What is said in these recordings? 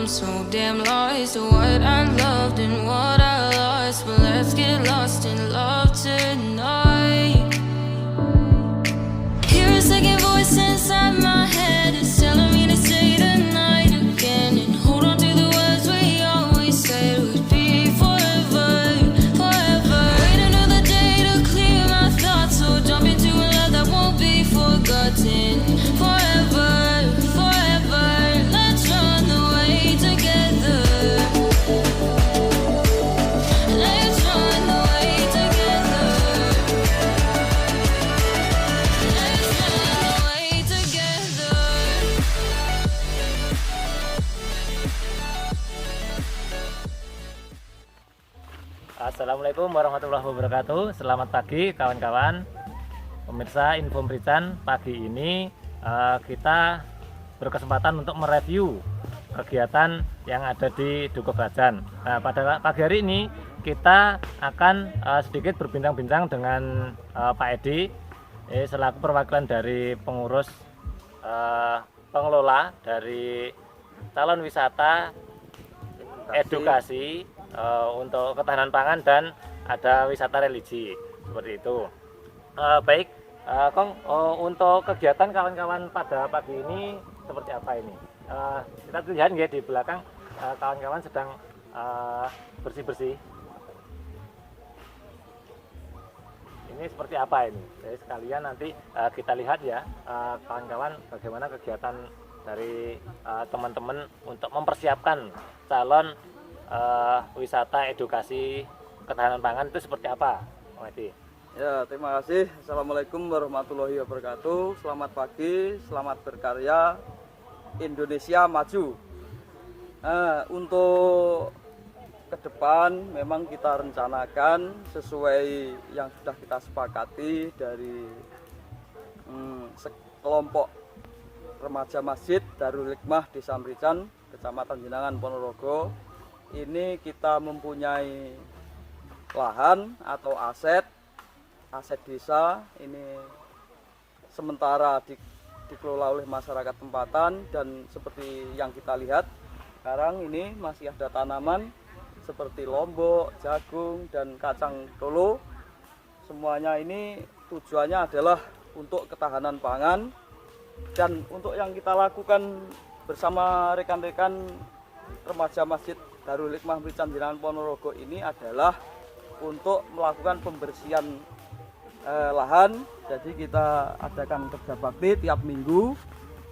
so damn lost to what I loved and what I lost. But let's get lost in love tonight. Hear a second voice inside my head, it's telling me to stay the night again and hold on to the words we always said would be forever, forever. Wait another day to clear my thoughts, so jump into a love that won't be forgotten. Forever, forever, let's run away together. Let's run away together. Let's run away together. Assalamualaikum warahmatullahi wabarakatuh. Selamat pagi kawan-kawan. Pemirsa Info Mrican, pagi ini kita berkesempatan untuk mereview kegiatan yang ada di Dukuh Brajan. Nah, pada pagi hari ini kita akan sedikit berbincang-bincang dengan Pak Edi selaku perwakilan dari pengurus pengelola dari calon wisata edukasi untuk ketahanan pangan dan ada wisata religi seperti itu. Baik, Kong, untuk kegiatan kawan-kawan pada pagi ini seperti apa ini? Kita lihat ya di belakang kawan-kawan sedang bersih-bersih. Ini seperti apa ini? Jadi sekalian nanti kita lihat ya kawan-kawan bagaimana kegiatan dari teman-teman untuk mempersiapkan calon wisata edukasi ketahanan pangan itu seperti apa, Om Edi? Ya, terima kasih. Assalamualaikum warahmatullahi wabarakatuh. Selamat pagi, selamat berkarya, Indonesia maju. Untuk ke depan memang kita rencanakan sesuai yang sudah kita sepakati dari kelompok remaja Masjid Darul Hikmah Desa Mrican, Kecamatan Jenangan, Ponorogo. Ini kita mempunyai lahan atau aset desa ini sementara dikelola oleh masyarakat tempatan, dan seperti yang kita lihat sekarang ini masih ada tanaman seperti lombok, jagung, dan kacang tolo. Semuanya ini tujuannya adalah untuk ketahanan pangan, dan untuk yang kita lakukan bersama rekan-rekan remaja Masjid Darul Hikmah Mrican Jenangan Ponorogo ini adalah untuk melakukan pembersihan lahan. Jadi kita adakan kerja bakti tiap minggu,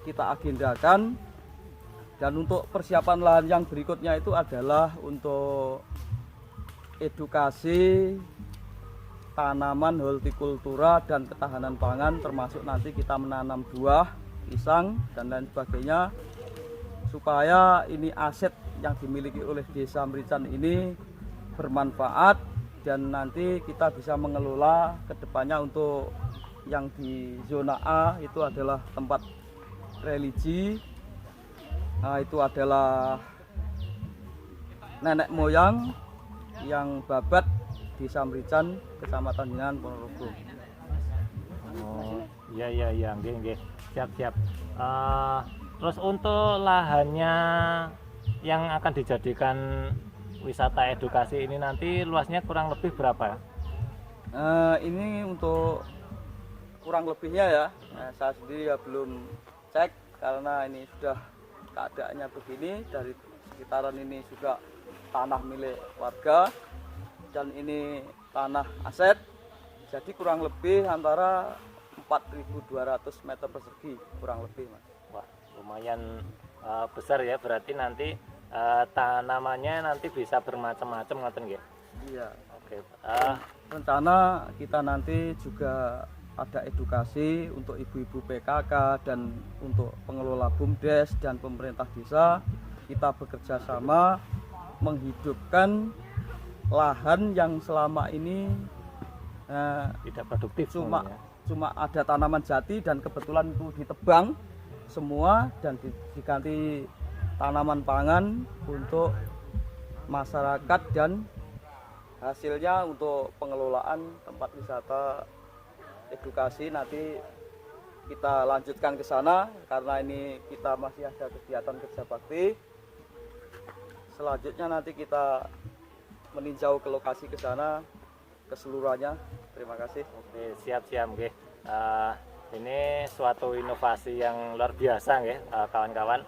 kita agendakan. Dan untuk persiapan lahan yang berikutnya itu adalah untuk edukasi tanaman hortikultura dan ketahanan pangan, termasuk nanti kita menanam buah, pisang, dan lain sebagainya, supaya ini aset yang dimiliki oleh Desa Mrican ini bermanfaat, dan nanti kita bisa mengelola kedepannya. Untuk yang di zona A itu adalah tempat religi. Nah, itu adalah nenek moyang yang babat Desa Mrican, Kecamatan Jenangan, Ponorogo. Oh, iya, nggih. Siap. Terus untuk lahannya yang akan dijadikan wisata edukasi ini nanti luasnya kurang lebih berapa? Ini untuk kurang lebihnya ya, saya sendiri ya belum cek karena ini sudah keadaannya begini. Dari sekitaran ini juga tanah milik warga dan ini tanah aset, jadi kurang lebih antara 4.200 meter persegi kurang lebih, Mas. Wah, lumayan besar ya, berarti nanti tanamannya nanti bisa bermacam-macam ngoten nggih. Iya. Oke. Rencana kita nanti juga ada edukasi untuk ibu-ibu PKK dan untuk pengelola BUMDes dan pemerintah desa. Kita bekerja sama menghidupkan lahan yang selama ini Tidak produktif, cuma ada tanaman jati dan kebetulan itu ditebang semua dan diganti tanaman pangan untuk masyarakat, dan hasilnya untuk pengelolaan tempat wisata edukasi nanti kita lanjutkan ke sana karena ini kita masih ada kegiatan kerja bakti. selanjutnya nanti kita meninjau ke lokasi ke sana keseluruhannya. Terima kasih. Oke, siap-siap nggih. Ini suatu inovasi yang luar biasa nggih, kawan-kawan.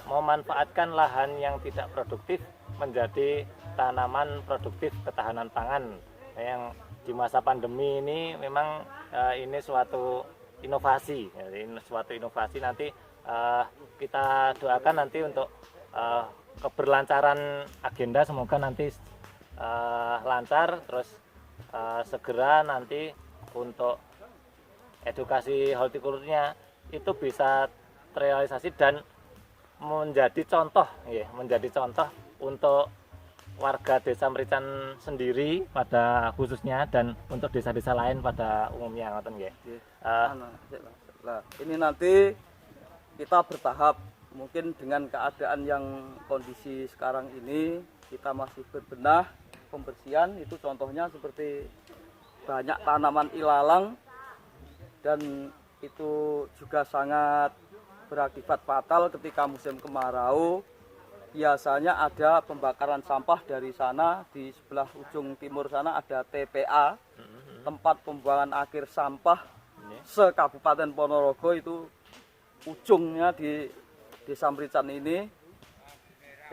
Memanfaatkan lahan yang tidak produktif menjadi tanaman produktif ketahanan pangan. Yang di masa pandemi ini memang ini suatu inovasi. Jadi suatu inovasi nanti kita doakan nanti untuk keberlancaran agenda, semoga nanti lancar, terus segera nanti untuk edukasi hortikulturnya itu bisa terrealisasi dan menjadi contoh untuk warga Desa Merican sendiri pada khususnya dan untuk desa-desa lain pada umumnya, ngoten nggih. Nah, ini nanti kita bertahap, mungkin dengan keadaan yang kondisi sekarang ini kita masih berbenah pembersihan, itu contohnya seperti banyak tanaman ilalang dan itu juga sangat berakibat fatal ketika musim kemarau. Biasanya ada pembakaran sampah dari sana, di sebelah ujung timur sana ada TPA, tempat pembuangan akhir sampah se-Kabupaten Ponorogo, itu ujungnya di Desa Merican ini.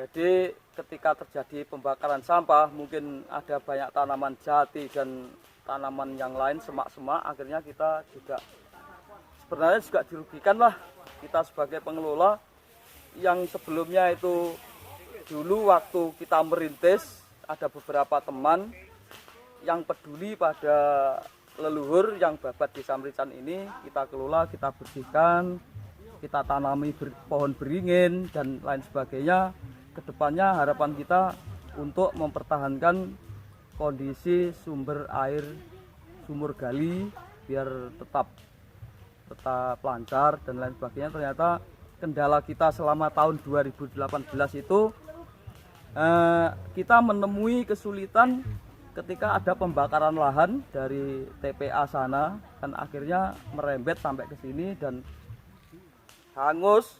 Jadi ketika terjadi pembakaran sampah, mungkin ada banyak tanaman jati dan tanaman yang lain, semak-semak, akhirnya kita juga sebenarnya juga dirugikan lah, kita sebagai pengelola yang sebelumnya itu. Dulu waktu kita merintis ada beberapa teman yang peduli pada leluhur yang babat Desa Merican ini, kita kelola, kita bersihkan, kita tanami pohon beringin dan lain sebagainya. Kedepannya harapan kita untuk mempertahankan kondisi sumber air sumur gali biar tetap lancar dan lain sebagainya. Ternyata kendala kita selama tahun 2018 itu kita menemui kesulitan ketika ada pembakaran lahan dari TPA sana, dan akhirnya merembet sampai ke sini dan hangus.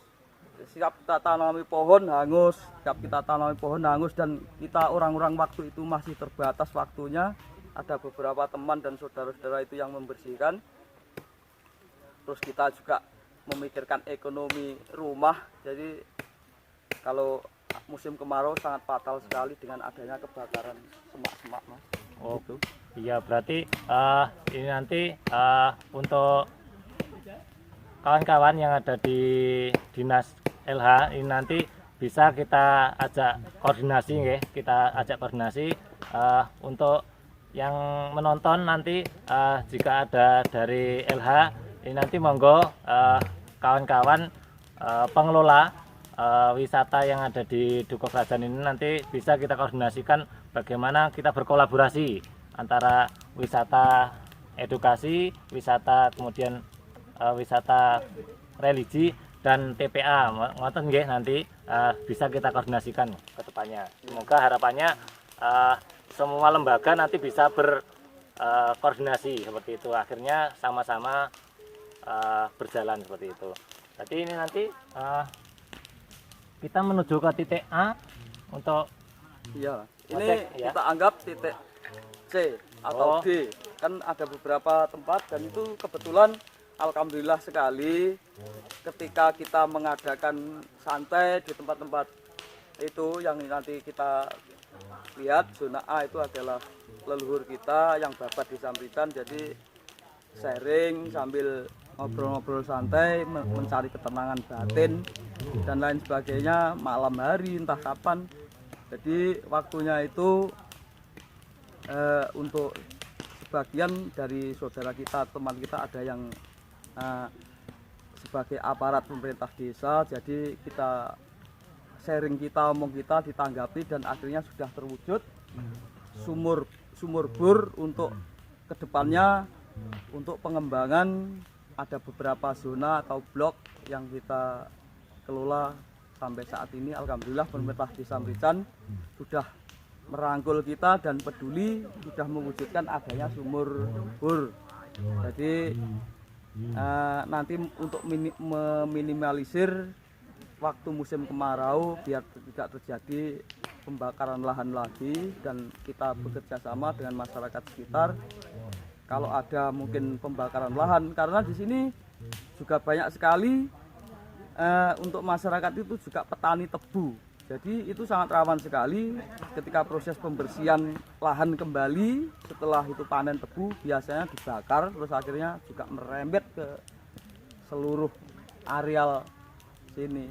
Siap kita tanami pohon hangus, dan kita orang-orang waktu itu masih terbatas waktunya. Ada beberapa teman dan saudara-saudara itu yang membersihkan. Terus kita juga memikirkan ekonomi rumah. Jadi kalau musim kemarau sangat fatal sekali dengan adanya kebakaran semak-semak, Mas. Oh, gitu. Iya, berarti ini nanti untuk kawan-kawan yang ada di Dinas LH ini nanti bisa kita ajak koordinasi nggih, untuk yang menonton nanti jika ada dari LH ini nanti monggo kawan-kawan pengelola wisata yang ada di Dukuh Kerajaan ini nanti bisa kita koordinasikan bagaimana kita berkolaborasi antara wisata edukasi, wisata kemudian wisata religi dan TPA, ngoten nggih, nanti bisa kita koordinasikan ke depannya. Semoga harapannya semua lembaga nanti bisa berkoordinasi seperti itu, akhirnya sama-sama berjalan seperti itu. Jadi ini nanti kita menuju ke titik A untuk iya, ini ngecek, ya. kita anggap titik C atau D. Kan ada beberapa tempat dan itu kebetulan alhamdulillah sekali ketika kita mengadakan santai di tempat-tempat itu yang nanti kita lihat. Zona A itu adalah leluhur kita yang babat Desa Merican, jadi sharing sambil ngobrol-ngobrol santai, mencari ketenangan batin dan lain sebagainya malam hari entah kapan. Jadi waktunya itu untuk sebagian dari saudara kita, teman kita ada yang sebagai aparat pemerintah desa, jadi kita sharing, kita omong kita ditanggapi dan akhirnya sudah terwujud sumur bor untuk kedepannya untuk pengembangan. Ada beberapa zona atau blok yang kita kelola sampai saat ini. Alhamdulillah pemerintah Desa Merican sudah merangkul kita dan peduli, sudah mewujudkan adanya sumur bor. Jadi nanti untuk meminimalisir waktu musim kemarau biar tidak terjadi pembakaran lahan lagi, dan kita bekerja sama dengan masyarakat sekitar kalau ada mungkin pembakaran lahan, karena di sini juga banyak sekali untuk masyarakat itu juga petani tebu. Jadi itu sangat rawan sekali ketika proses pembersihan lahan kembali setelah itu panen tebu, biasanya dibakar terus akhirnya juga merembet ke seluruh areal sini.